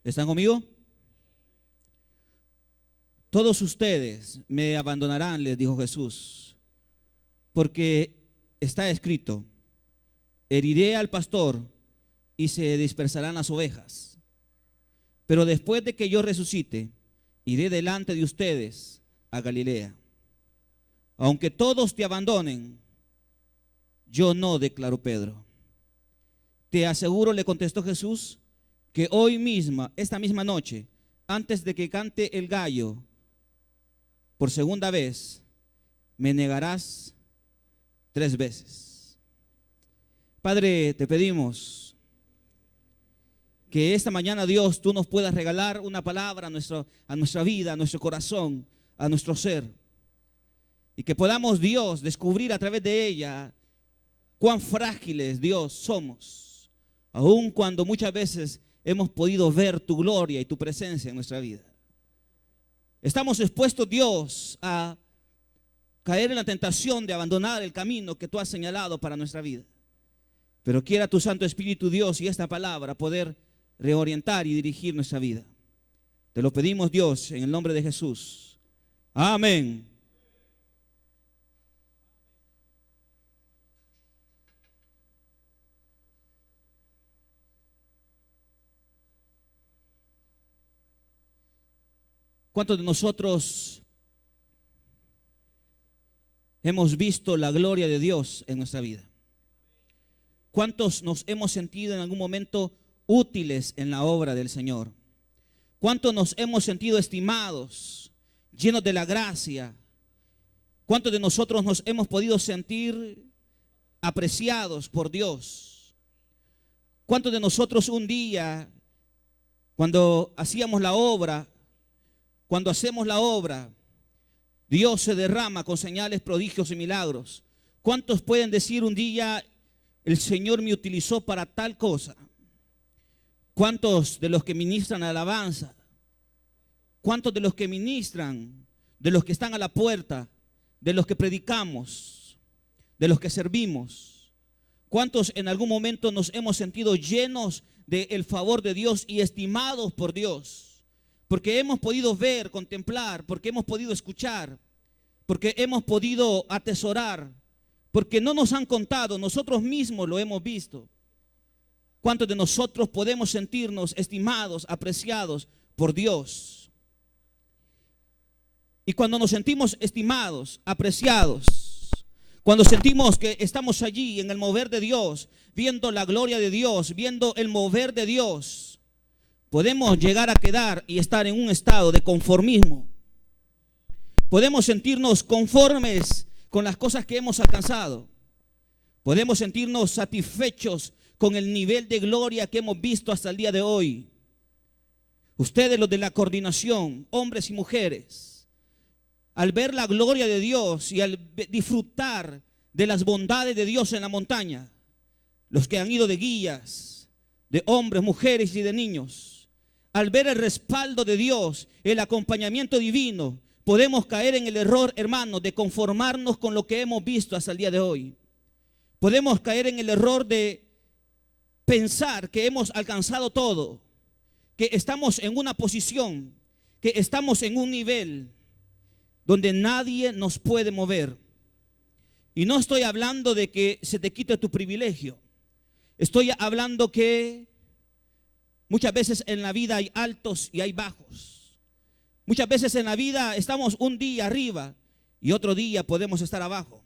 ¿Están conmigo? Todos ustedes me abandonarán, les dijo Jesús, porque está escrito: heriré al pastor y se dispersarán las ovejas. Pero después de que yo resucite, iré delante de ustedes a Galilea. Aunque todos te abandonen, yo no, declaró Pedro. Te aseguro, le contestó Jesús, que hoy misma, esta misma noche, antes de que cante el gallo, por segunda vez, me negarás 3 veces. Padre, te pedimos que esta mañana, Dios, tú nos puedas regalar una palabra a nuestra vida, a nuestro corazón, a nuestro ser. Y que podamos, Dios, descubrir a través de ella cuán frágiles, Dios, somos. Aun cuando muchas veces hemos podido ver tu gloria y tu presencia en nuestra vida. Estamos expuestos, Dios, a caer en la tentación de abandonar el camino que tú has señalado para nuestra vida. Pero quiera tu Santo Espíritu, Dios, y esta palabra poder reorientar y dirigir nuestra vida. Te lo pedimos, Dios, en el nombre de Jesús. Amén. ¿Cuántos de nosotros hemos visto la gloria de Dios en nuestra vida? ¿Cuántos nos hemos sentido en algún momento útiles en la obra del Señor? ¿Cuántos nos hemos sentido estimados, llenos de la gracia? ¿Cuántos de nosotros nos hemos podido sentir apreciados por Dios? ¿Cuántos de nosotros un día, cuando hacíamos la obra, cuando hacemos la obra, Dios se derrama con señales, prodigios y milagros? ¿Cuántos pueden decir un día, el Señor me utilizó para tal cosa? ¿Cuántos de los que ministran alabanza? ¿Cuántos de los que ministran, de los que están a la puerta, de los que predicamos, de los que servimos? ¿Cuántos en algún momento nos hemos sentido llenos del favor de Dios y estimados por Dios? Porque hemos podido ver, contemplar, porque hemos podido escuchar, porque hemos podido atesorar, porque no nos han contado, nosotros mismos lo hemos visto. ¿Cuántos de nosotros podemos sentirnos estimados, apreciados por Dios? Y cuando nos sentimos estimados, apreciados, cuando sentimos que estamos allí en el mover de Dios, viendo la gloria de Dios, viendo el mover de Dios, podemos llegar a quedar y estar en un estado de conformismo. Podemos sentirnos conformes con las cosas que hemos alcanzado. Podemos sentirnos satisfechos con el nivel de gloria que hemos visto hasta el día de hoy. Ustedes, los de la coordinación, hombres y mujeres, al ver la gloria de Dios y al disfrutar de las bondades de Dios en la montaña, los que han ido de guías, de hombres, mujeres y de niños, al ver el respaldo de Dios, el acompañamiento divino, podemos caer en el error, hermanos, de conformarnos con lo que hemos visto hasta el día de hoy. Podemos caer en el error de pensar que hemos alcanzado todo, que estamos en una posición, que estamos en un nivel donde nadie nos puede mover. Y no estoy hablando de que se te quite tu privilegio. Estoy hablando que muchas veces en la vida hay altos y hay bajos. Muchas veces en la vida estamos un día arriba y otro día podemos estar abajo.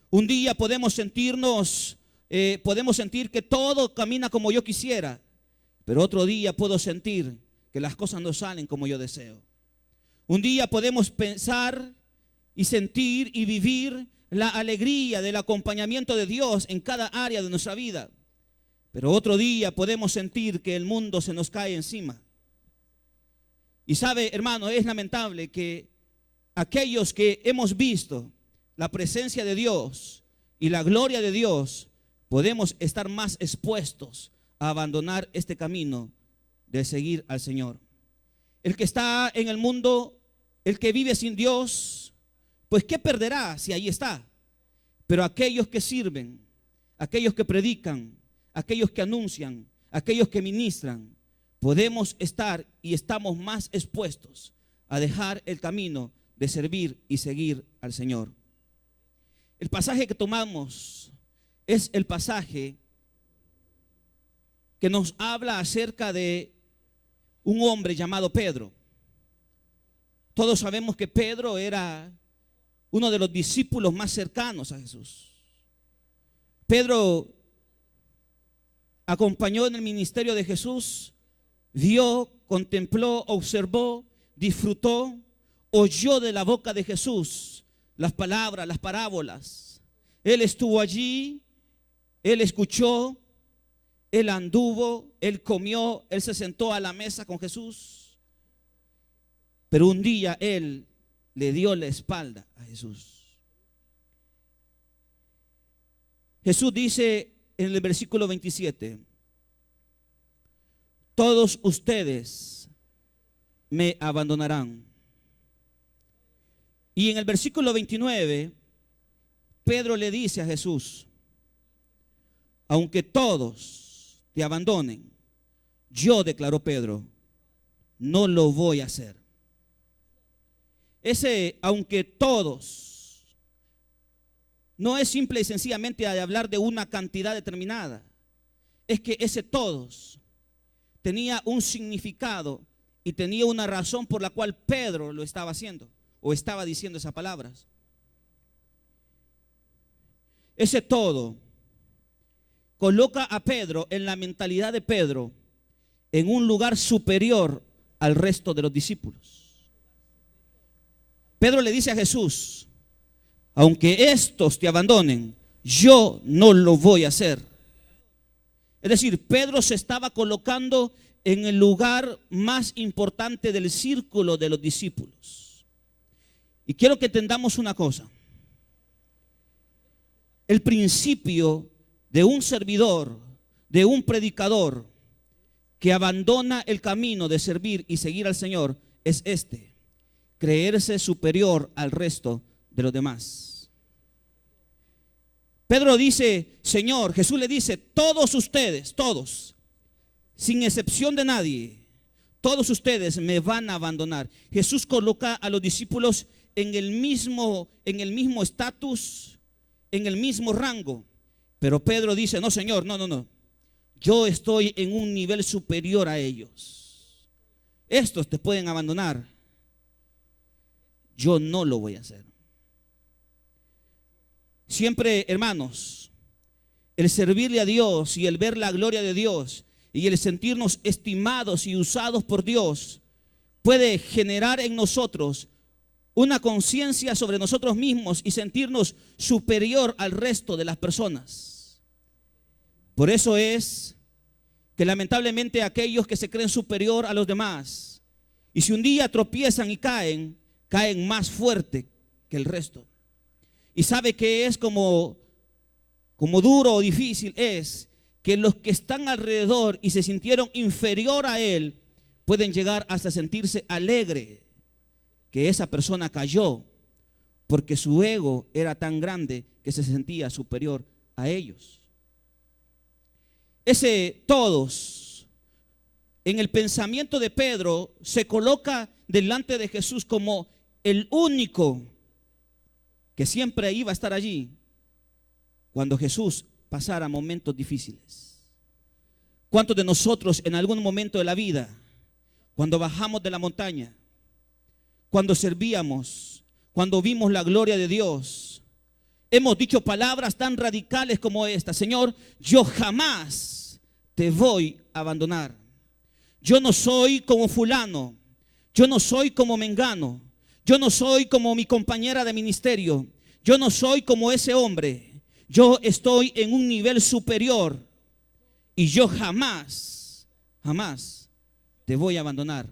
Un día podemos sentir que todo camina como yo quisiera, pero otro día puedo sentir que las cosas no salen como yo deseo. Un día podemos pensar y sentir y vivir la alegría del acompañamiento de Dios en cada área de nuestra vida, pero otro día podemos sentir que el mundo se nos cae encima. Y sabe, hermano, es lamentable que aquellos que hemos visto la presencia de Dios y la gloria de Dios, podemos estar más expuestos a abandonar este camino de seguir al Señor. El que está en el mundo, el que vive sin Dios, pues ¿qué perderá si ahí está? Pero aquellos que sirven, aquellos que predican, aquellos que anuncian, aquellos que ministran, podemos estar y estamos más expuestos a dejar el camino de servir y seguir al Señor. El pasaje que tomamos es el pasaje que nos habla acerca de un hombre llamado Pedro. Todos sabemos que Pedro era uno de los discípulos más cercanos a Jesús. Pedro acompañó en el ministerio de Jesús, vio, contempló, observó, disfrutó, oyó de la boca de Jesús las palabras, las parábolas. Él estuvo allí, él escuchó, él anduvo, él comió, él se sentó a la mesa con Jesús. Pero un día él le dio la espalda a Jesús. Jesús dice en el versículo 27, todos ustedes me abandonarán. Y en el versículo 29, Pedro le dice a Jesús, aunque todos te abandonen, yo, declaró Pedro, no lo voy a hacer. Ese aunque todos no es simple y sencillamente de hablar de una cantidad determinada. Es que ese todos tenía un significado y tenía una razón por la cual Pedro lo estaba haciendo o estaba diciendo esas palabras. Ese todo coloca a Pedro en la mentalidad de Pedro en un lugar superior al resto de los discípulos. Pedro le dice a Jesús, aunque estos te abandonen, yo no lo voy a hacer. Es decir, Pedro se estaba colocando en el lugar más importante del círculo de los discípulos. Y quiero que entendamos una cosa. El principio de un servidor, de un predicador que abandona el camino de servir y seguir al Señor es este: creerse superior al resto de los demás. Pedro dice, Señor, Jesús le dice, todos ustedes, todos, sin excepción de nadie, todos ustedes me van a abandonar. Jesús coloca a los discípulos en el mismo estatus, en el mismo rango. Pero Pedro dice, no, Señor, no. Yo estoy en un nivel superior a ellos. Estos te pueden abandonar. Yo no lo voy a hacer. Siempre, hermanos, el servirle a Dios y el ver la gloria de Dios y el sentirnos estimados y usados por Dios puede generar en nosotros una conciencia sobre nosotros mismos y sentirnos superior al resto de las personas. Por eso es que lamentablemente aquellos que se creen superior a los demás, y si un día tropiezan y caen más fuerte que el resto. Y sabe que es como duro o difícil es que los que están alrededor y se sintieron inferior a él pueden llegar hasta sentirse alegre que esa persona cayó porque su ego era tan grande que se sentía superior a ellos. Ese todos en el pensamiento de Pedro se coloca delante de Jesús como el único que siempre iba a estar allí cuando Jesús pasara momentos difíciles. ¿Cuántos de nosotros en algún momento de la vida, cuando bajamos de la montaña, cuando servíamos, cuando vimos la gloria de Dios, hemos dicho palabras tan radicales como esta: Señor, yo jamás te voy a abandonar. Yo no soy como fulano, yo no soy como mengano, yo no soy como mi compañera de ministerio, yo no soy como ese hombre. Yo estoy en un nivel superior y yo jamás te voy a abandonar.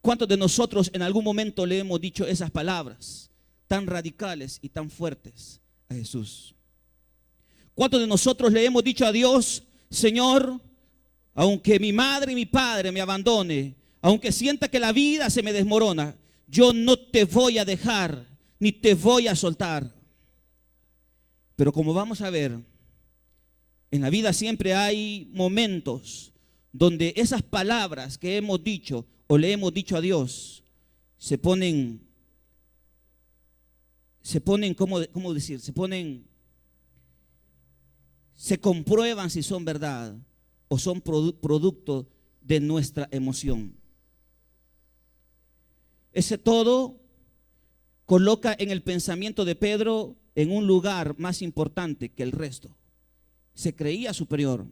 ¿Cuántos de nosotros en algún momento le hemos dicho esas palabras tan radicales y tan fuertes a Jesús? ¿Cuántos de nosotros le hemos dicho a Dios, Señor, aunque mi madre y mi padre me abandone, aunque sienta que la vida se me desmorona, yo no te voy a dejar ni te voy a soltar? Pero como vamos a ver, en la vida siempre hay momentos donde esas palabras que hemos dicho o le hemos dicho a Dios se ponen, ¿cómo decir? Se comprueban si son verdad o son producto de nuestra emoción. Ese todo coloca en el pensamiento de Pedro en un lugar más importante que el resto. Se creía superior,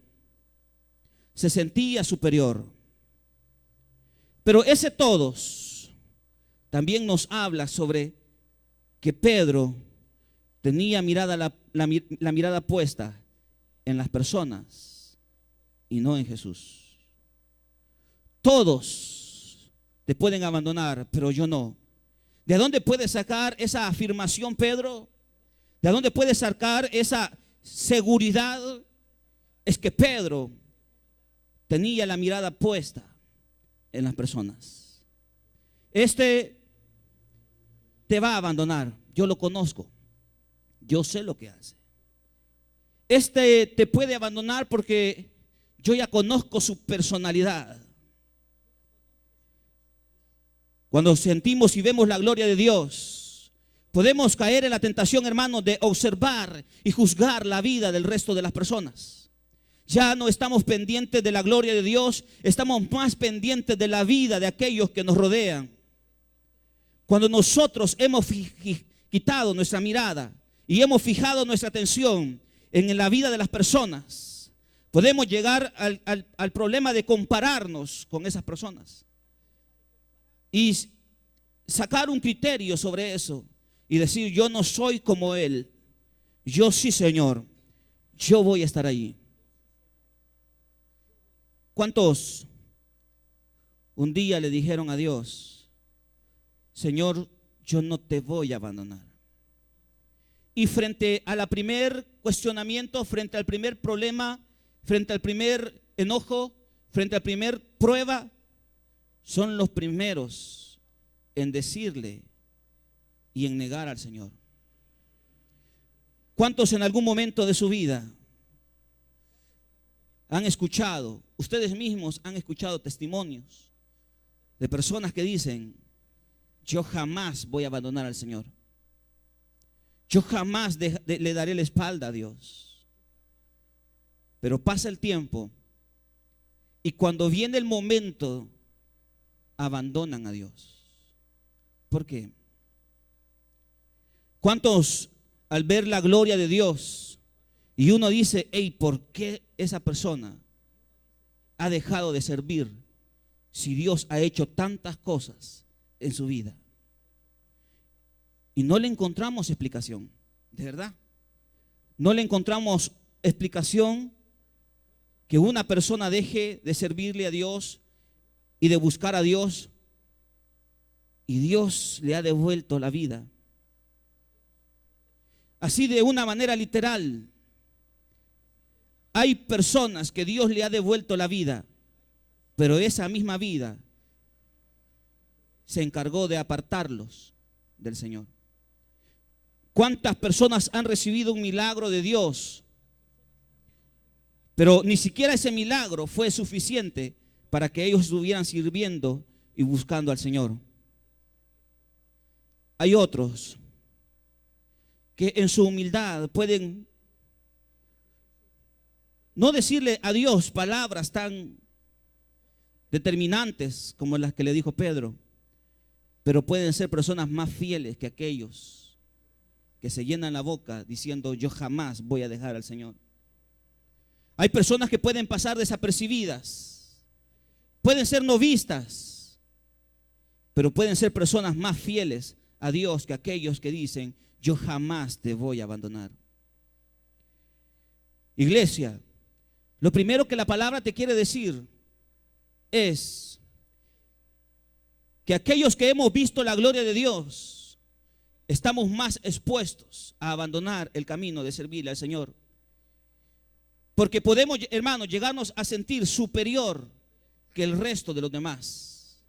se sentía superior. Pero ese todos también nos habla sobre que Pedro tenía la mirada puesta en las personas y no en Jesús. Todos te pueden abandonar, pero yo no. ¿De dónde puede sacar esa afirmación Pedro? ¿De dónde puede sacar esa seguridad? Es que Pedro tenía la mirada puesta en las personas. Este te va a abandonar, yo lo conozco, yo sé lo que hace. Este te puede abandonar porque yo ya conozco su personalidad. Cuando sentimos y vemos la gloria de Dios, podemos caer en la tentación, hermano, de observar y juzgar la vida del resto de las personas. Ya no estamos pendientes de la gloria de Dios, estamos más pendientes de la vida de aquellos que nos rodean. Cuando nosotros hemos quitado nuestra mirada y hemos fijado nuestra atención en la vida de las personas, podemos llegar al problema de compararnos con esas personas y sacar un criterio sobre eso y decir: yo no soy como él, yo sí, Señor, yo voy a estar allí. ¿Cuántos un día le dijeron a Dios: Señor, yo no te voy a abandonar? Y frente a la primer cuestionamiento, frente al primer problema, frente al primer enojo, frente a la primer prueba, son los primeros en decirle y en negar al Señor. ¿Cuántos en algún momento de su vida han escuchado, ustedes mismos han escuchado testimonios de personas que dicen: yo jamás voy a abandonar al Señor, yo jamás le daré la espalda a Dios? Pero pasa el tiempo y cuando viene el momento abandonan a Dios. ¿Por qué? ¿Cuántos al ver la gloria de Dios y uno dice: hey, ¿por qué esa persona ha dejado de servir si Dios ha hecho tantas cosas en su vida? Y no le encontramos explicación, de verdad. No le encontramos explicación que una persona deje de servirle a Dios y de buscar a Dios y Dios le ha devuelto la vida. Así, de una manera literal, hay personas que Dios le ha devuelto la vida, pero esa misma vida se encargó de apartarlos del Señor. ¿Cuántas personas han recibido un milagro de Dios? Pero ni siquiera ese milagro fue suficiente para que ellos estuvieran sirviendo y buscando al Señor. Hay otros que en su humildad pueden no decirle a Dios palabras tan determinantes como las que le dijo Pedro, pero pueden ser personas más fieles que aquellos que se llenan la boca diciendo: yo jamás voy a dejar al Señor. Hay personas que pueden pasar desapercibidas, pueden ser no vistas, pero pueden ser personas más fieles a Dios que aquellos que dicen: yo jamás te voy a abandonar. Iglesia, lo primero que la palabra te quiere decir es que aquellos que hemos visto la gloria de Dios estamos más expuestos a abandonar el camino de servirle al Señor. Porque podemos, hermanos, llegarnos a sentir superior que el resto de los demás.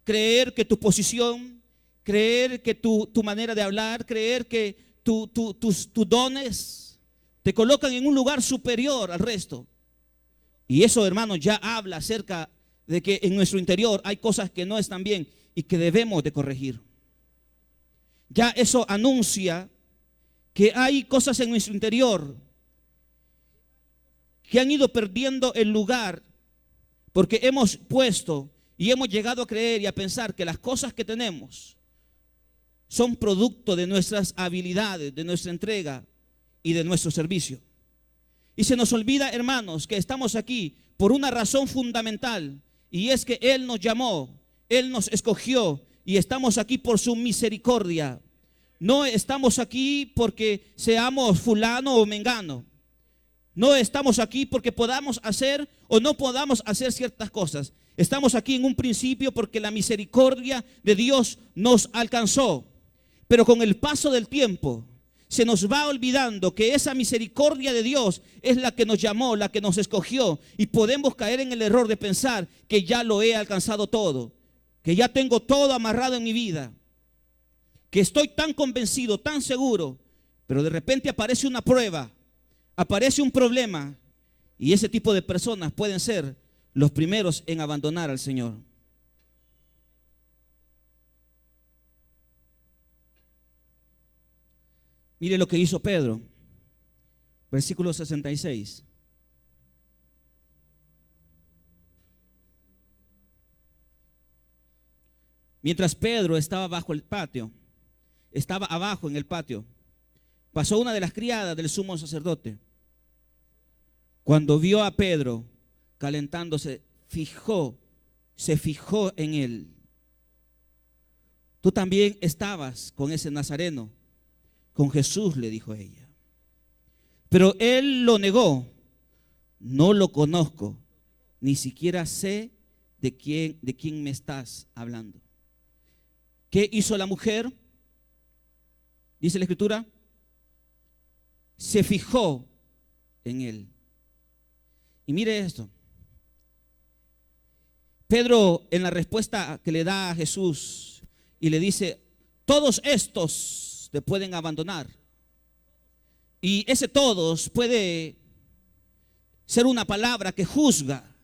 Creer que tu posición, creer que tu manera de hablar, creer que tus dones te colocan en un lugar superior al resto. Y eso, hermanos, ya habla acerca de que en nuestro interior hay cosas que no están bien y que debemos de corregir. Ya eso anuncia que hay cosas en nuestro interior que han ido perdiendo el lugar porque hemos puesto y hemos llegado a creer y a pensar que las cosas que tenemos son producto de nuestras habilidades, de nuestra entrega y de nuestro servicio. Y se nos olvida, hermanos, que estamos aquí por una razón fundamental, y es que Él nos llamó, Él nos escogió y estamos aquí por su misericordia. No estamos aquí porque seamos fulano o mengano. No estamos aquí porque podamos hacer o no podamos hacer ciertas cosas. Estamos aquí en un principio porque la misericordia de Dios nos alcanzó. Pero con el paso del tiempo se nos va olvidando que esa misericordia de Dios es la que nos llamó, la que nos escogió, y podemos caer en el error de pensar que ya lo he alcanzado todo, que ya tengo todo amarrado en mi vida, que estoy tan convencido, tan seguro, pero de repente aparece una prueba, aparece un problema, y ese tipo de personas pueden ser los primeros en abandonar al Señor. Mire lo que hizo Pedro, versículo 66. Mientras Pedro estaba bajo el patio, estaba abajo en el patio, pasó una de las criadas del sumo sacerdote. Cuando vio a Pedro calentándose, se fijó en él. Tú también estabas con ese nazareno. Con Jesús, le dijo ella. Pero él lo negó. No lo conozco, ni siquiera sé de quién me estás hablando. ¿Qué hizo la mujer? Dice la Escritura, se fijó en él. Y mire esto. Pedro, en la respuesta que le da a Jesús y le dice, todos estos te pueden abandonar. Y ese todos puede ser una palabra que juzga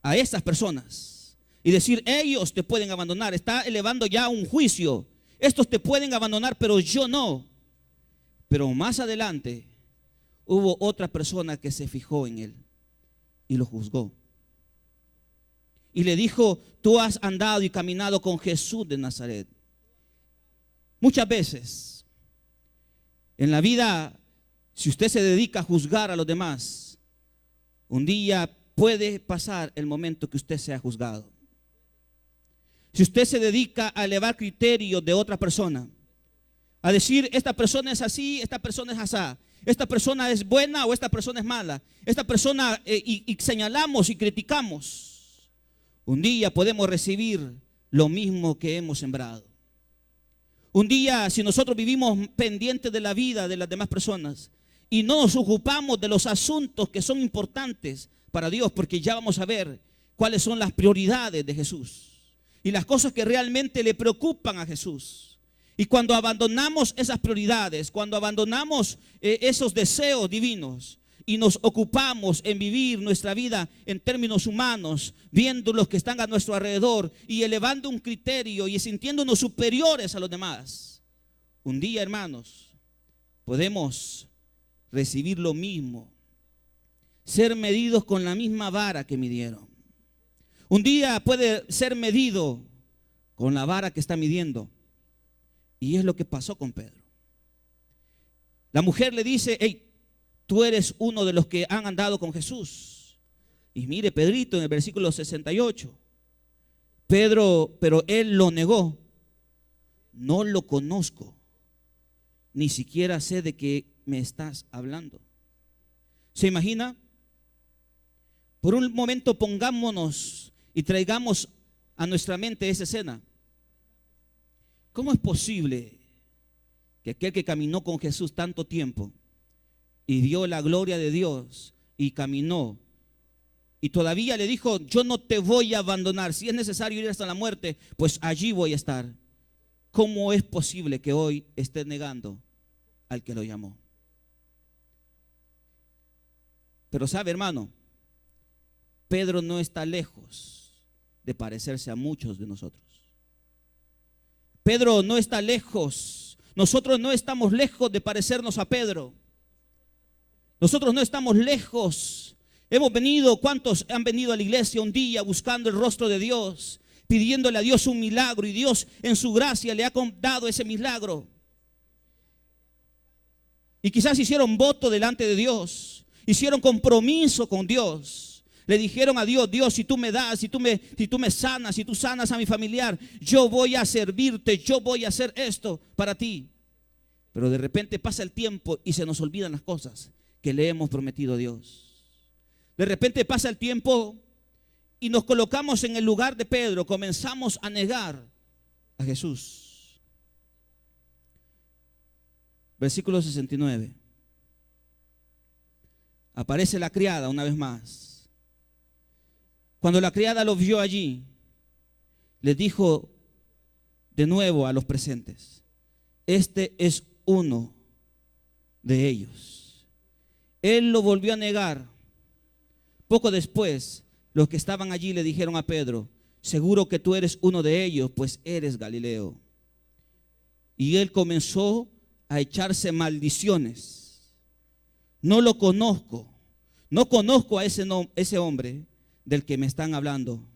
a estas personas y decir, ellos te pueden abandonar. Está elevando ya un juicio. Estos te pueden abandonar, pero yo no. Pero más adelante hubo otra persona que se fijó en él y lo juzgó. Y le dijo, tú has andado y caminado con Jesús de Nazaret. Muchas veces en la vida, si usted se dedica a juzgar a los demás, un día puede pasar el momento que usted sea juzgado. Si usted se dedica a elevar criterios de otra persona, a decir, esta persona es así, esta persona es asá, esta persona es buena o esta persona es mala, esta persona y señalamos y criticamos, un día podemos recibir lo mismo que hemos sembrado. Un día, si nosotros vivimos pendientes de la vida de las demás personas y no nos ocupamos de los asuntos que son importantes para Dios, porque ya vamos a ver cuáles son las prioridades de Jesús y las cosas que realmente le preocupan a Jesús. Y cuando abandonamos esas prioridades, cuando abandonamos esos deseos divinos y nos ocupamos en vivir nuestra vida en términos humanos, viendo los que están a nuestro alrededor y elevando un criterio y sintiéndonos superiores a los demás, un día, hermanos, podemos recibir lo mismo, ser medidos con la misma vara que midieron. Un día puede ser medido con la vara que está midiendo. Y es lo que pasó con Pedro. La mujer le dice, hey, tú eres uno de los que han andado con Jesús. Y mire, Pedrito, en el versículo 68, Pedro, pero él lo negó. No lo conozco, ni siquiera sé de qué me estás hablando. ¿Se imagina? Por un momento pongámonos y traigamos a nuestra mente esa escena. ¿Cómo es posible que aquel que caminó con Jesús tanto tiempo y vio la gloria de Dios y caminó y todavía le dijo, yo no te voy a abandonar, si es necesario ir hasta la muerte, pues allí voy a estar? ¿Cómo es posible que hoy esté negando al que lo llamó? Pero sabe, hermano, Pedro no está lejos de parecerse a muchos de nosotros. Pedro no está lejos. Nosotros no estamos lejos de parecernos a Pedro. Nosotros no estamos lejos. Hemos venido, ¿cuántos han venido a la iglesia un día buscando el rostro de Dios, pidiéndole a Dios un milagro, y Dios en su gracia le ha dado ese milagro? Y quizás hicieron voto delante de Dios, hicieron compromiso con Dios. Le dijeron a Dios: Dios, si tú me das, si tú me sanas, si tú sanas a mi familiar, yo voy a servirte, yo voy a hacer esto para ti. Pero de repente pasa el tiempo y se nos olvidan las cosas que le hemos prometido a Dios. De repente pasa el tiempo y nos colocamos en el lugar de Pedro, comenzamos a negar a Jesús. Versículo 69. Aparece la criada una vez más. Cuando la criada lo vio allí, les dijo de nuevo a los presentes: este es uno de ellos. Él lo volvió a negar. Poco después, los que estaban allí le dijeron a Pedro: seguro que tú eres uno de ellos, pues eres Galileo. Y él comenzó a echarse maldiciones. No lo conozco, no conozco a ese hombre del que me están hablando,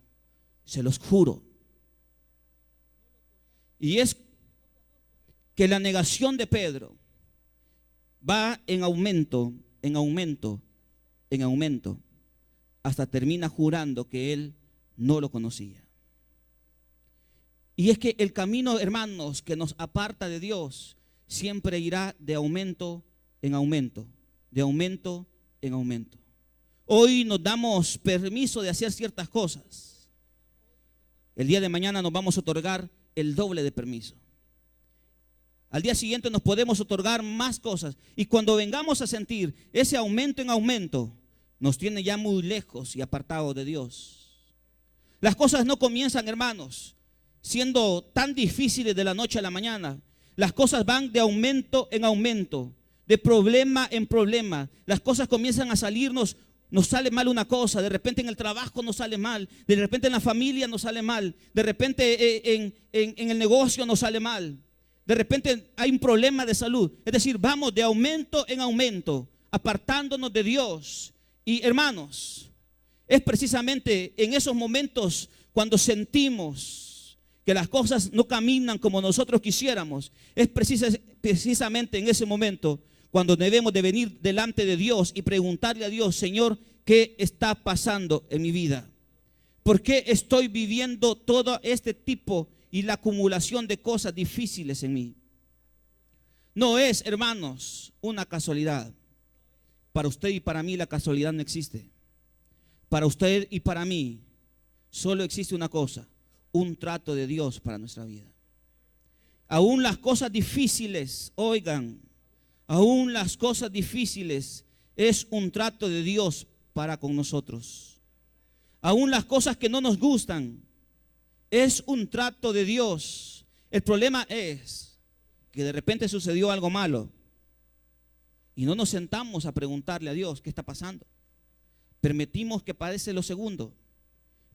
se los juro. Y es que la negación de Pedro va en aumento, en aumento, en aumento, hasta termina jurando que él no lo conocía. Y es que el camino, hermanos, que nos aparta de Dios siempre irá de aumento en aumento, de aumento en aumento. Hoy nos damos permiso de hacer ciertas cosas. El día de mañana nos vamos a otorgar el doble de permiso. Al día siguiente nos podemos otorgar más cosas. Y cuando vengamos a sentir ese aumento en aumento, nos tiene ya muy lejos y apartados de Dios. Las cosas no comienzan, hermanos, siendo tan difíciles de la noche a la mañana. Las cosas van de aumento en aumento, de problema en problema. Las cosas comienzan a salirnos. Nos sale mal una cosa, de repente en el trabajo nos sale mal, de repente en la familia nos sale mal, de repente en el negocio nos sale mal, de repente hay un problema de salud. Es decir, vamos de aumento en aumento, apartándonos de Dios. Y hermanos, es precisamente en esos momentos cuando sentimos que las cosas no caminan como nosotros quisiéramos, es precisamente en ese momento cuando debemos de venir delante de Dios y preguntarle a Dios: Señor, ¿qué está pasando en mi vida? ¿Por qué estoy viviendo todo este tipo y la acumulación de cosas difíciles en mí? No es, hermanos, una casualidad. Para usted y para mí la casualidad no existe. Para usted y para mí solo existe una cosa: un trato de Dios para nuestra vida. Aún las cosas difíciles, oigan, aún las cosas difíciles es un trato de Dios para con nosotros. Aún las cosas que no nos gustan es un trato de Dios. El problema es que de repente sucedió algo malo y no nos sentamos a preguntarle a Dios: ¿qué está pasando? Permitimos que pase lo segundo,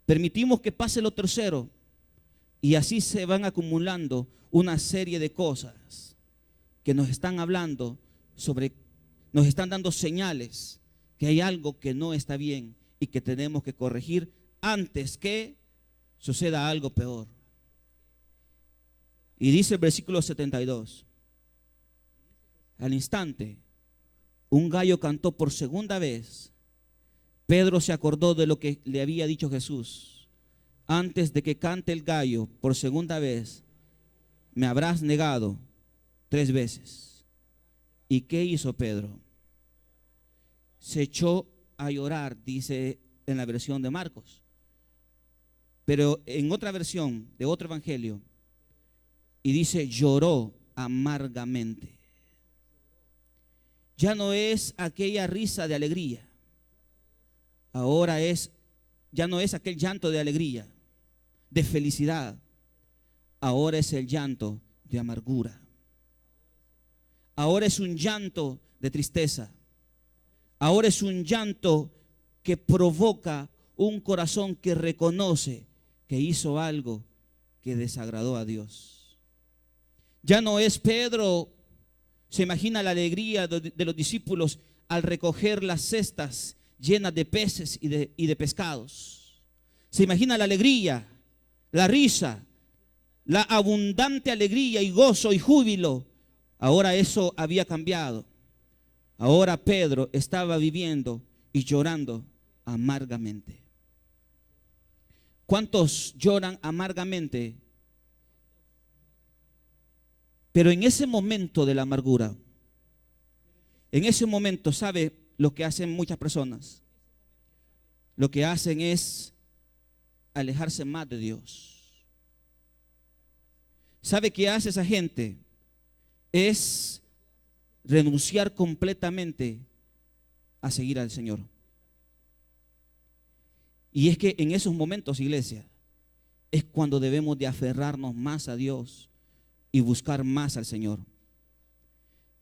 permitimos que pase lo tercero, y así se van acumulando una serie de cosas que nos están hablando sobre, nos están dando señales que hay algo que no está bien y que tenemos que corregir antes que suceda algo peor. Y dice el versículo 72: al instante un gallo cantó por segunda vez. Pedro se acordó de lo que le había dicho Jesús: antes de que cante el gallo por segunda vez, me habrás negado 3 veces. ¿Y qué hizo Pedro? Se echó a llorar, dice en la versión de Marcos. Pero en otra versión de otro evangelio, y dice: lloró amargamente. Ya no es aquella risa de alegría. Ahora ya no es aquel llanto de alegría, de felicidad. Ahora es el llanto de amargura. Ahora es un llanto de tristeza. Ahora es un llanto que provoca un corazón que reconoce que hizo algo que desagradó a Dios. Ya no es Pedro, se imagina la alegría de los discípulos al recoger las cestas llenas de peces y de pescados. Se imagina la alegría, la risa, la abundante alegría y gozo y júbilo. Ahora eso había cambiado. Ahora Pedro estaba viviendo y llorando amargamente. ¿Cuántos lloran amargamente? Pero en ese momento de la amargura, en ese momento, ¿sabe lo que hacen muchas personas? Lo que hacen es alejarse más de Dios. ¿Sabe qué hace esa gente? Es renunciar completamente a seguir al Señor. Y es que en esos momentos, iglesia, es cuando debemos de aferrarnos más a Dios y buscar más al Señor.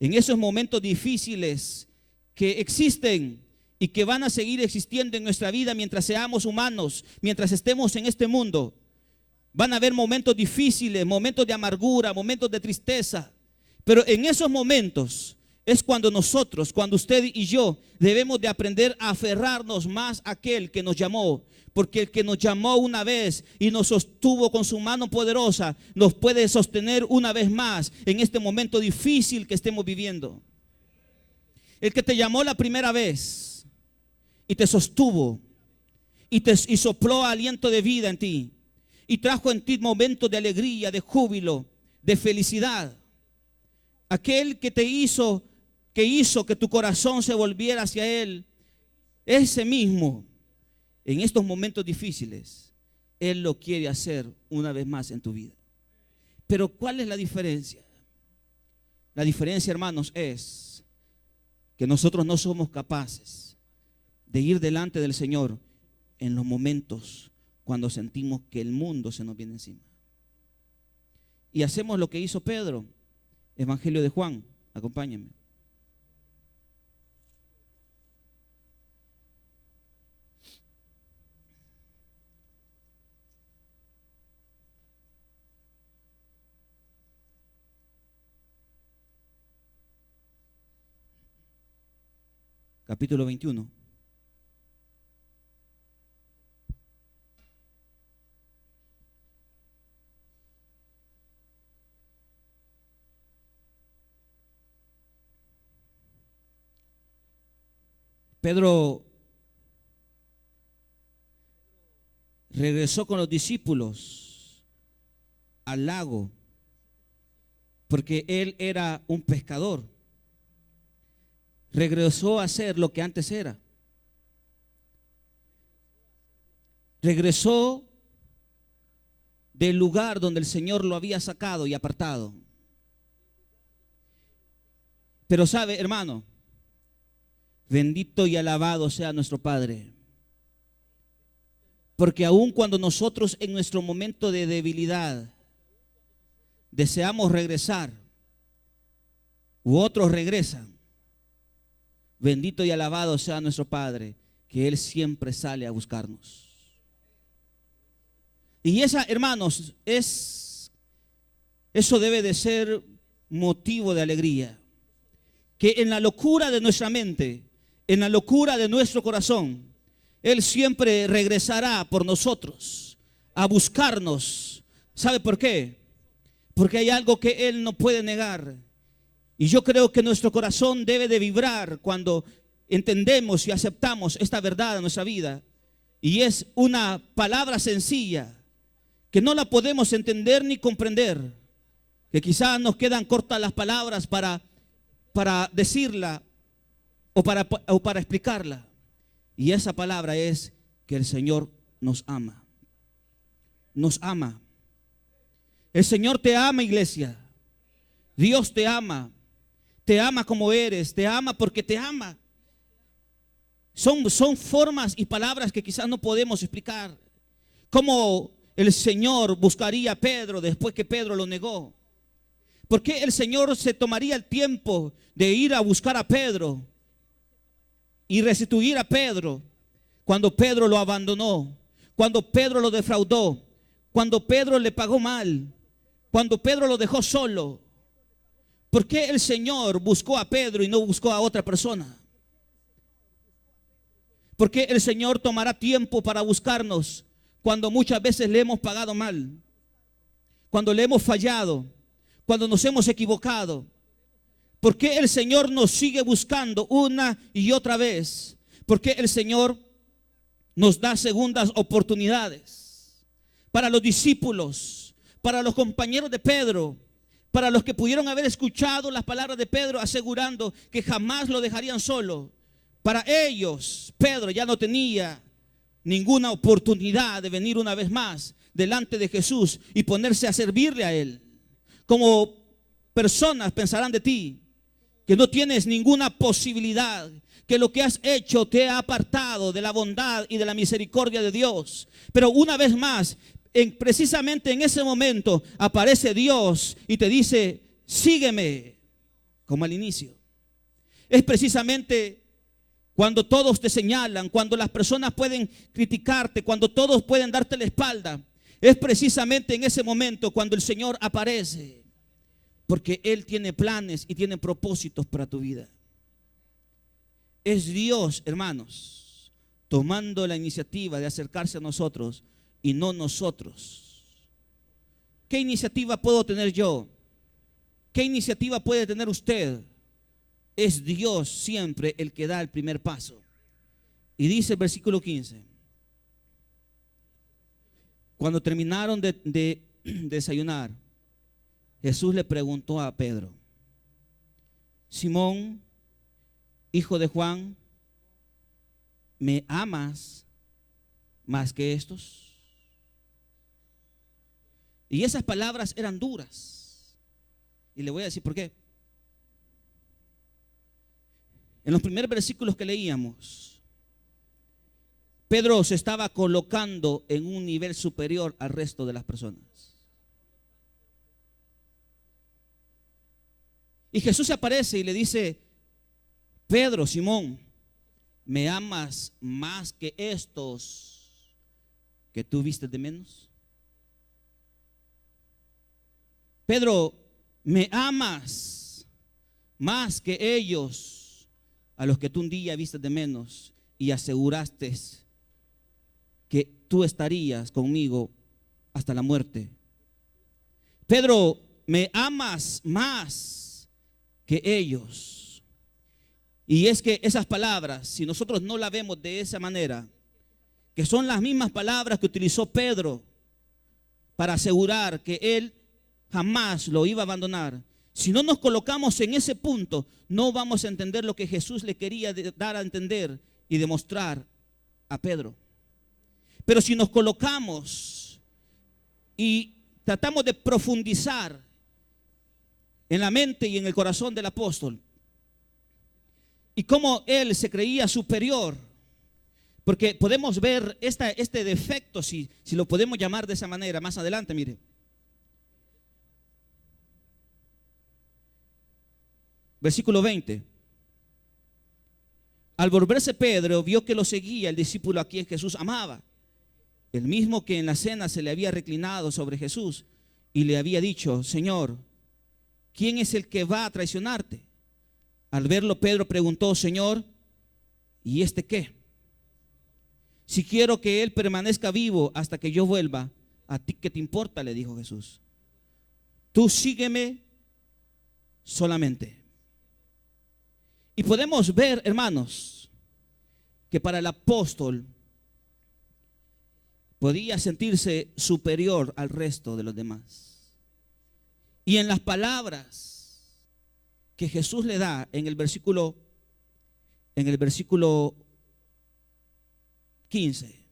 En esos momentos difíciles que existen y que van a seguir existiendo en nuestra vida mientras seamos humanos, mientras estemos en este mundo, van a haber momentos difíciles, momentos de amargura, momentos de tristeza. Pero en esos momentos es cuando nosotros, cuando usted y yo debemos de aprender a aferrarnos más a aquel que nos llamó. Porque el que nos llamó una vez y nos sostuvo con su mano poderosa, nos puede sostener una vez más en este momento difícil que estemos viviendo. El que te llamó la primera vez y te sostuvo y sopló aliento de vida en ti y trajo en ti momentos de alegría, de júbilo, de felicidad. Aquel que te hizo que tu corazón se volviera hacia Él, ese mismo, en estos momentos difíciles, Él lo quiere hacer una vez más en tu vida. Pero ¿cuál es la diferencia? La diferencia, hermanos, es que nosotros no somos capaces de ir delante del Señor en los momentos cuando sentimos que el mundo se nos viene encima. Y hacemos lo que hizo Pedro. Evangelio de Juan, acompáñenme. Capítulo 21. Pedro regresó con los discípulos al lago porque él era un pescador. Regresó a ser lo que antes era. Regresó del lugar donde el Señor lo había sacado y apartado. Pero sabe, hermano, bendito y alabado sea nuestro Padre. Porque aun cuando nosotros en nuestro momento de debilidad deseamos regresar, u otros regresan, bendito y alabado sea nuestro Padre, que Él siempre sale a buscarnos. Y esa, hermanos, eso debe de ser motivo de alegría. Que en la locura de nuestra mente, en la locura de nuestro corazón, Él siempre regresará por nosotros a buscarnos. ¿Sabe por qué? Porque hay algo que Él no puede negar. Y yo creo que nuestro corazón debe de vibrar cuando entendemos y aceptamos esta verdad en nuestra vida. Y es una palabra sencilla que no la podemos entender ni comprender. Que quizás nos quedan cortas las palabras para decirla o para explicarla. Y esa palabra es que el Señor nos ama. Nos ama. El Señor te ama, iglesia. Dios te ama. Te ama como eres. Te ama porque te ama. Son formas y palabras que quizás no podemos explicar. Cómo el Señor buscaría a Pedro después que Pedro lo negó. ¿Por qué el Señor se tomaría el tiempo de ir a buscar a Pedro y restituir a Pedro cuando Pedro lo abandonó, cuando Pedro lo defraudó, cuando Pedro le pagó mal, cuando Pedro lo dejó solo? ¿Por qué el Señor buscó a Pedro y no buscó a otra persona? ¿Por qué el Señor tomará tiempo para buscarnos cuando muchas veces le hemos pagado mal? Cuando le hemos fallado, cuando nos hemos equivocado. ¿Por qué el Señor nos sigue buscando una y otra vez? ¿Por qué el Señor nos da segundas oportunidades? Para los discípulos, para los compañeros de Pedro, para los que pudieron haber escuchado las palabras de Pedro asegurando que jamás lo dejarían solo. Para ellos, Pedro ya no tenía ninguna oportunidad de venir una vez más delante de Jesús y ponerse a servirle a Él. Como personas pensarán de ti que no tienes ninguna posibilidad, que lo que has hecho te ha apartado de la bondad y de la misericordia de Dios. Pero una vez más, precisamente en ese momento aparece Dios y te dice: sígueme, como al inicio. Es precisamente cuando todos te señalan, cuando las personas pueden criticarte, cuando todos pueden darte la espalda. Es precisamente en ese momento cuando el Señor aparece, porque Él tiene planes y tiene propósitos para tu vida. Es Dios, hermanos, tomando la iniciativa de acercarse a nosotros y no nosotros. ¿Qué iniciativa puedo tener yo? ¿Qué iniciativa puede tener usted? Es Dios siempre el que da el primer paso. Y dice el versículo 15: cuando terminaron de desayunar, Jesús le preguntó a Pedro: Simón, hijo de Juan, ¿me amas más que estos? Y esas palabras eran duras. Y le voy a decir por qué. En los primeros versículos que leíamos, Pedro se estaba colocando en un nivel superior al resto de las personas. Y Jesús se aparece y le dice: Pedro, Simón, ¿me amas más que estos que tú viste de menos? Pedro, ¿me amas más que ellos a los que tú un día viste de menos y aseguraste que tú estarías conmigo hasta la muerte? Pedro, ¿me amas más que ellos? Y es que esas palabras, si nosotros no las vemos de esa manera, que son las mismas palabras que utilizó Pedro para asegurar que él jamás lo iba a abandonar, si no nos colocamos en ese punto, no vamos a entender lo que Jesús le quería dar a entender y demostrar a Pedro. Pero si nos colocamos y tratamos de profundizar en la mente y en el corazón del apóstol, y cómo él se creía superior, porque podemos ver este defecto, si lo podemos llamar de esa manera, más adelante. Mire, versículo 20. Al volverse Pedro, vio que lo seguía el discípulo a quien Jesús amaba, el mismo que en la cena se le había reclinado sobre Jesús y le había dicho: Señor, ¿quién es el que va a traicionarte? Al verlo, Pedro preguntó: Señor, ¿y este qué? Si quiero que él permanezca vivo hasta que yo vuelva, ¿a ti qué te importa?, le dijo Jesús. Tú sígueme solamente. Y podemos ver, hermanos, que para el apóstol podía sentirse superior al resto de los demás. Y en las palabras que Jesús le da en el versículo 15,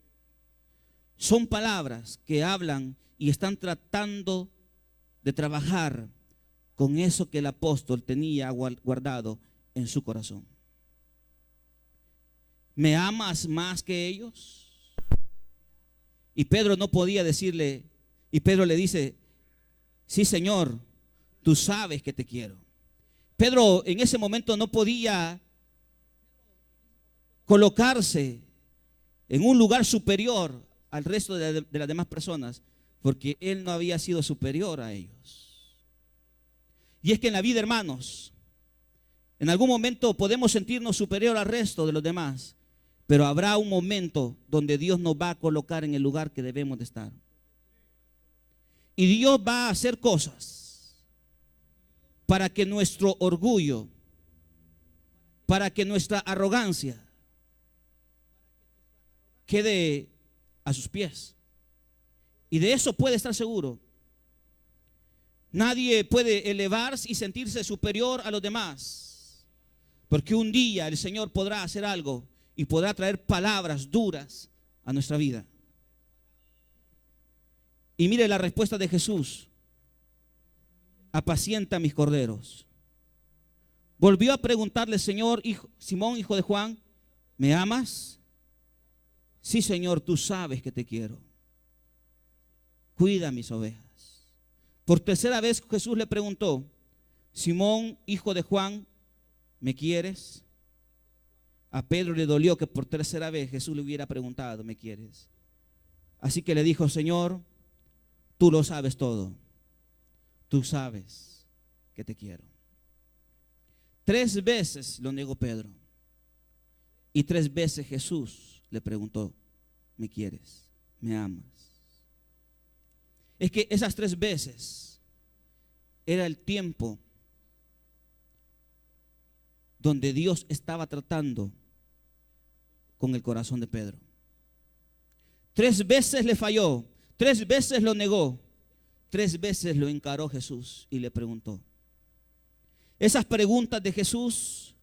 son palabras que hablan y están tratando de trabajar con eso que el apóstol tenía guardado en su corazón. ¿Me amas más que ellos? Y Pedro no podía decirle, y Pedro le dice: sí, Señor, tú sabes que te quiero. Pedro en ese momento no podía colocarse en un lugar superior al resto de las demás personas, porque él no había sido superior a ellos. Y es que en la vida, hermanos, en algún momento podemos sentirnos superior al resto de los demás, pero habrá un momento donde Dios nos va a colocar en el lugar que debemos de estar. Y Dios va a hacer cosas para que nuestro orgullo, para que nuestra arrogancia quede a sus pies. Y de eso puede estar seguro. Nadie puede elevarse y sentirse superior a los demás, porque un día el Señor podrá hacer algo y podrá traer palabras duras a nuestra vida. Y mire la respuesta de Jesús: apacienta mis corderos. Volvió a preguntarle: Señor, Simón, hijo de Juan, ¿me amas? Sí, Señor, tú sabes que te quiero. Cuida mis ovejas. Por tercera vez Jesús le preguntó: Simón, hijo de Juan, ¿me quieres? A Pedro le dolió que por tercera vez Jesús le hubiera preguntado: ¿me quieres? Así que le dijo: Señor, tú lo sabes todo. Tú sabes que te quiero. 3 veces lo negó Pedro. Y 3 veces Jesús le preguntó: ¿me quieres? ¿Me amas? Es que esas 3 veces era el tiempo donde Dios estaba tratando con el corazón de Pedro. 3 veces le falló, 3 veces lo negó, 3 veces lo encaró Jesús y le preguntó. Esas preguntas de Jesús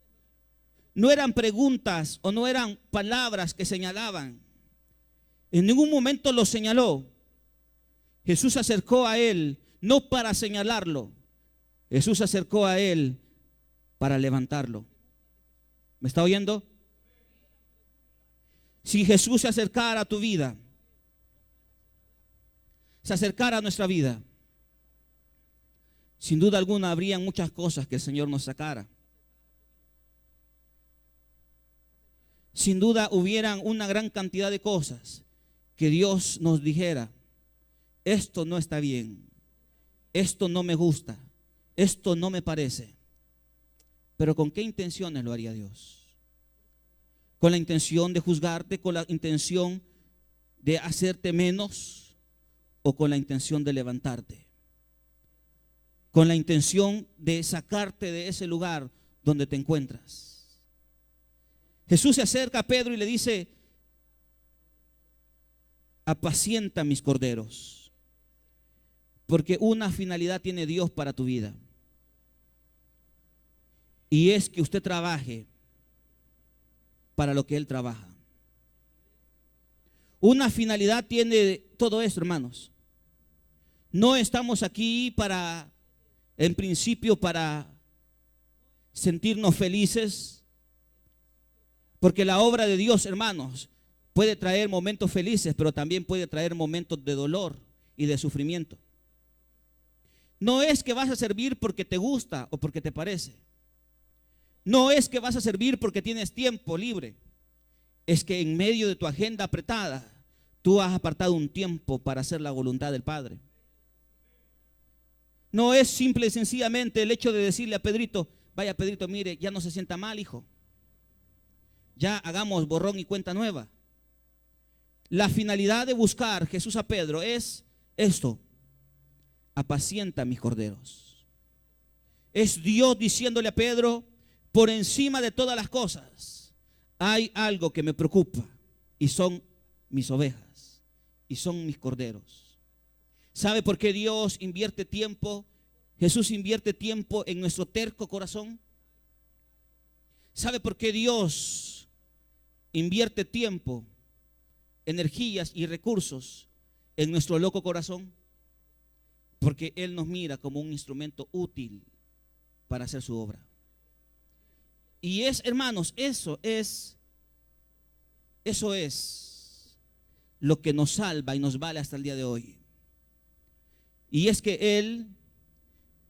no eran preguntas o no eran palabras que señalaban. En ningún momento lo señaló. Jesús se acercó a él no para señalarlo. Jesús se acercó a él para levantarlo. ¿Me está oyendo? Si Jesús se acercara a tu vida, se acercara a nuestra vida, sin duda alguna habrían muchas cosas que el Señor nos sacara. Sin duda hubieran una gran cantidad de cosas que Dios nos dijera: esto no está bien, esto no me gusta, esto no me parece. Pero ¿con qué intenciones lo haría Dios? ¿Con la intención de juzgarte? ¿Con la intención de hacerte menos? ¿O con la intención de levantarte? Con la intención de sacarte de ese lugar donde te encuentras. Jesús se acerca a Pedro y le dice: apacienta mis corderos. Porque una finalidad tiene Dios para tu vida. Y es que usted trabaje para lo que Él trabaja. Una finalidad tiene todo esto, hermanos. No estamos aquí para, en principio, para sentirnos felices. Porque la obra de Dios, hermanos, puede traer momentos felices, pero también puede traer momentos de dolor y de sufrimiento. No es que vas a servir porque te gusta o porque te parece. No es que vas a servir porque tienes tiempo libre. Es que en medio de tu agenda apretada, tú has apartado un tiempo para hacer la voluntad del Padre. No es simple y sencillamente el hecho de decirle a Pedrito: vaya Pedrito, mire, ya no se sienta mal, hijo. Ya hagamos borrón y cuenta nueva. La finalidad de buscar Jesús a Pedro es esto: apacienta mis corderos. Es Dios diciéndole a Pedro: por encima de todas las cosas, hay algo que me preocupa, y son mis ovejas, y son mis corderos. ¿Sabe por qué Dios invierte tiempo? Jesús invierte tiempo en nuestro terco corazón. ¿Sabe por qué Dios invierte tiempo, energías y recursos en nuestro loco corazón? Porque Él nos mira como un instrumento útil para hacer su obra. Y es, hermanos, eso es lo que nos salva y nos vale hasta el día de hoy. Y es que Él,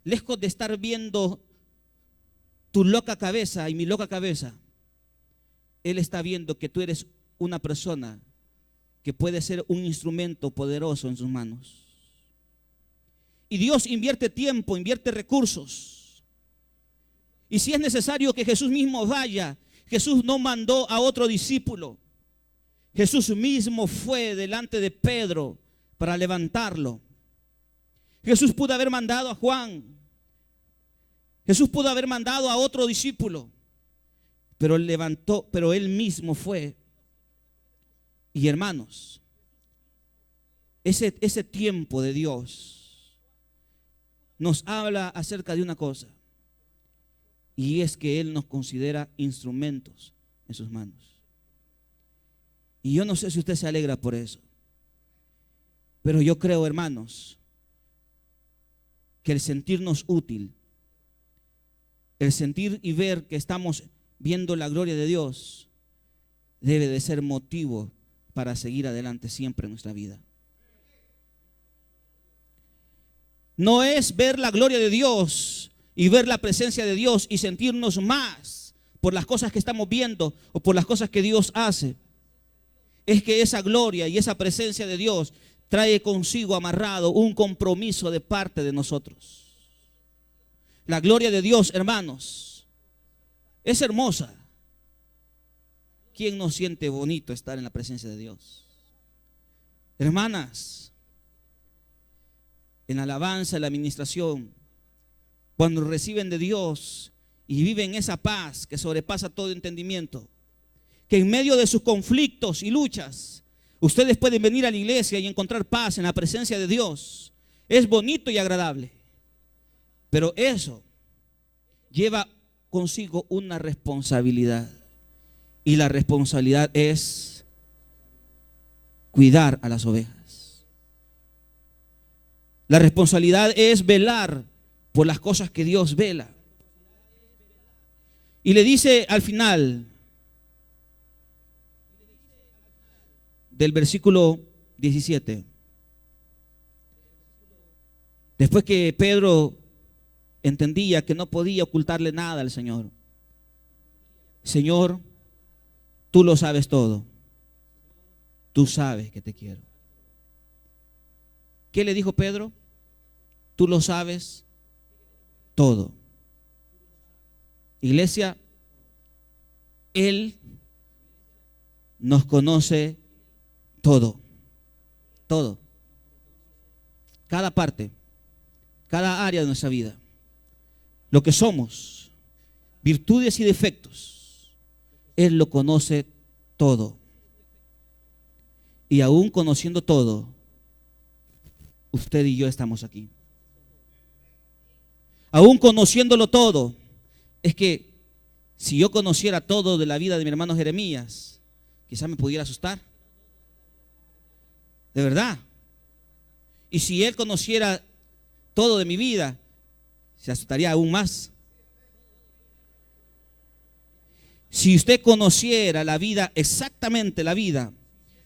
lejos de estar viendo tu loca cabeza y mi loca cabeza, Él está viendo que tú eres una persona que puede ser un instrumento poderoso en sus manos. Y Dios invierte tiempo, invierte recursos. Y si es necesario que Jesús mismo vaya, Jesús no mandó a otro discípulo. Jesús mismo fue delante de Pedro para levantarlo. Jesús pudo haber mandado a Juan. Jesús pudo haber mandado a otro discípulo. Pero él mismo fue. Y hermanos, ese tiempo de Dios nos habla acerca de una cosa. Y es que Él nos considera instrumentos en sus manos. Y yo no sé si usted se alegra por eso. Pero yo creo, hermanos, que el sentirnos útil, el sentir y ver que estamos viendo la gloria de Dios, debe de ser motivo para seguir adelante siempre en nuestra vida. No es ver la gloria de Dios y ver la presencia de Dios y sentirnos más por las cosas que estamos viendo o por las cosas que Dios hace. Es que esa gloria y esa presencia de Dios trae consigo amarrado un compromiso de parte de nosotros. La gloria de Dios, hermanos, es hermosa. ¿Quién no siente bonito estar en la presencia de Dios? Hermanas, en la alabanza, en la administración, cuando reciben de Dios y viven esa paz que sobrepasa todo entendimiento, que en medio de sus conflictos y luchas, ustedes pueden venir a la iglesia y encontrar paz en la presencia de Dios. Es bonito y agradable. Pero eso lleva consigo una responsabilidad. Y la responsabilidad es cuidar a las ovejas. La responsabilidad es velar por las cosas que Dios vela. Y le dice al final del versículo 17, después que Pedro entendía que no podía ocultarle nada al Señor: Señor, tú lo sabes todo. Tú sabes que te quiero. ¿Qué le dijo Pedro? Tú lo sabes todo. Iglesia, Él nos conoce todo. Todo. Cada parte, cada área de nuestra vida. Lo que somos, virtudes y defectos, Él lo conoce todo. Y aún conociendo todo, usted y yo estamos aquí. Aún conociéndolo todo, es que si yo conociera todo de la vida de mi hermano Jeremías, quizás me pudiera asustar. De verdad. Y si él conociera todo de mi vida, se asustaría aún más. Si usted conociera la vida, exactamente la vida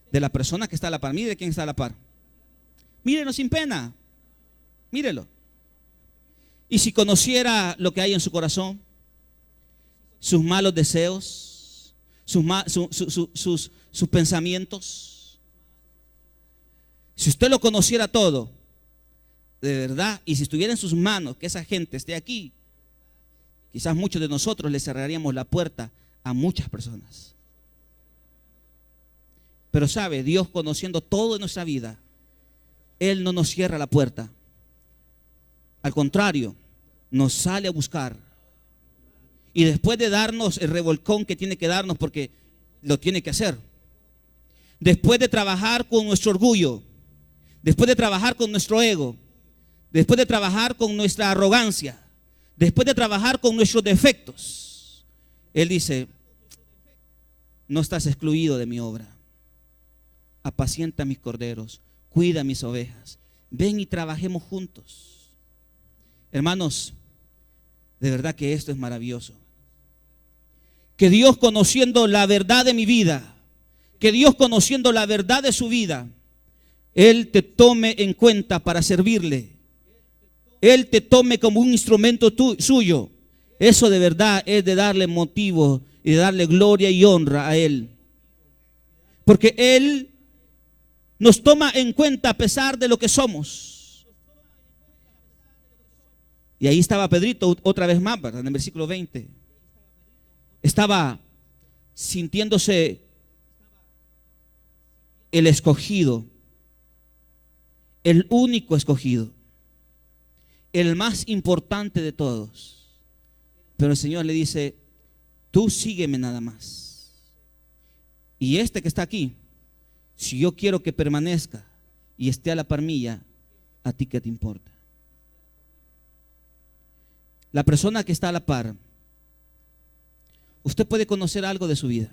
de la persona que está a la par, mire de quién está a la par. Mírenlo sin pena. Mírelo. Y si conociera lo que hay en su corazón, sus malos deseos, sus pensamientos, si usted lo conociera todo, de verdad, y si estuviera en sus manos que esa gente esté aquí, quizás muchos de nosotros le cerraríamos la puerta a muchas personas. Pero sabe, Dios, conociendo todo en nuestra vida, Él no nos cierra la puerta. Al contrario, nos sale a buscar. Y después de darnos el revolcón que tiene que darnos, porque lo tiene que hacer, después de trabajar con nuestro orgullo, después de trabajar con nuestro ego, después de trabajar con nuestra arrogancia, después de trabajar con nuestros defectos, Él dice: no estás excluido de mi obra. Apacienta mis corderos, cuida mis ovejas. Ven y trabajemos juntos. Hermanos, de verdad que esto es maravilloso. Que Dios, conociendo la verdad de mi vida, que Dios, conociendo la verdad de su vida, Él te tome en cuenta para servirle. Él te tome como un instrumento suyo. Eso de verdad es de darle motivo y de darle gloria y honra a Él. Porque Él Nos toma en cuenta a pesar de lo que somos. Y ahí estaba Pedrito otra vez más, ¿verdad? En el versículo 20. Estaba sintiéndose el escogido, el único escogido, el más importante de todos. Pero el Señor le dice: tú sígueme nada más. Y este que está aquí, si yo quiero que permanezca y esté a la par mía, ¿a ti qué te importa? La persona que está a la par, usted puede conocer algo de su vida,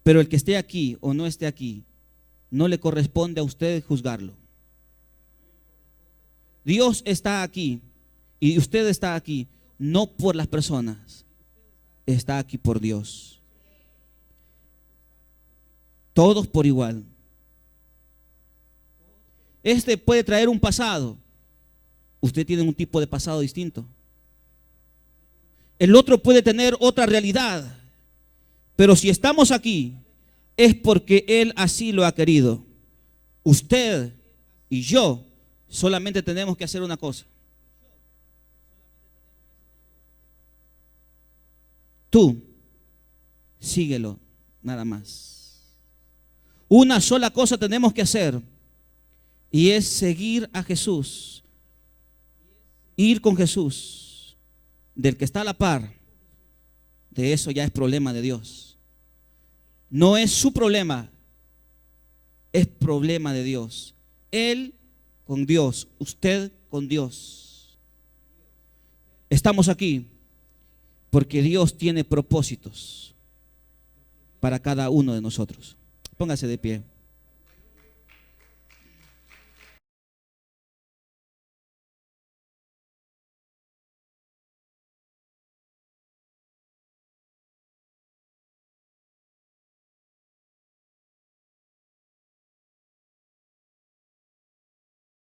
pero el que esté aquí o no esté aquí, no le corresponde a usted juzgarlo. Dios está aquí y usted está aquí no por las personas, está aquí por Dios. Todos por igual. Este puede traer un pasado, usted tiene un tipo de pasado distinto. El otro puede tener otra realidad, pero si estamos aquí es porque Él así lo ha querido. Usted y yo solamente tenemos que hacer una cosa. Tú síguelo, nada más. Una sola cosa tenemos que hacer, y es seguir a Jesús, ir con Jesús. Del que está a la par, de eso ya es problema de Dios. No es su problema, es problema de Dios. Él con Dios, usted con Dios. Estamos aquí porque Dios tiene propósitos para cada uno de nosotros. Póngase de pie.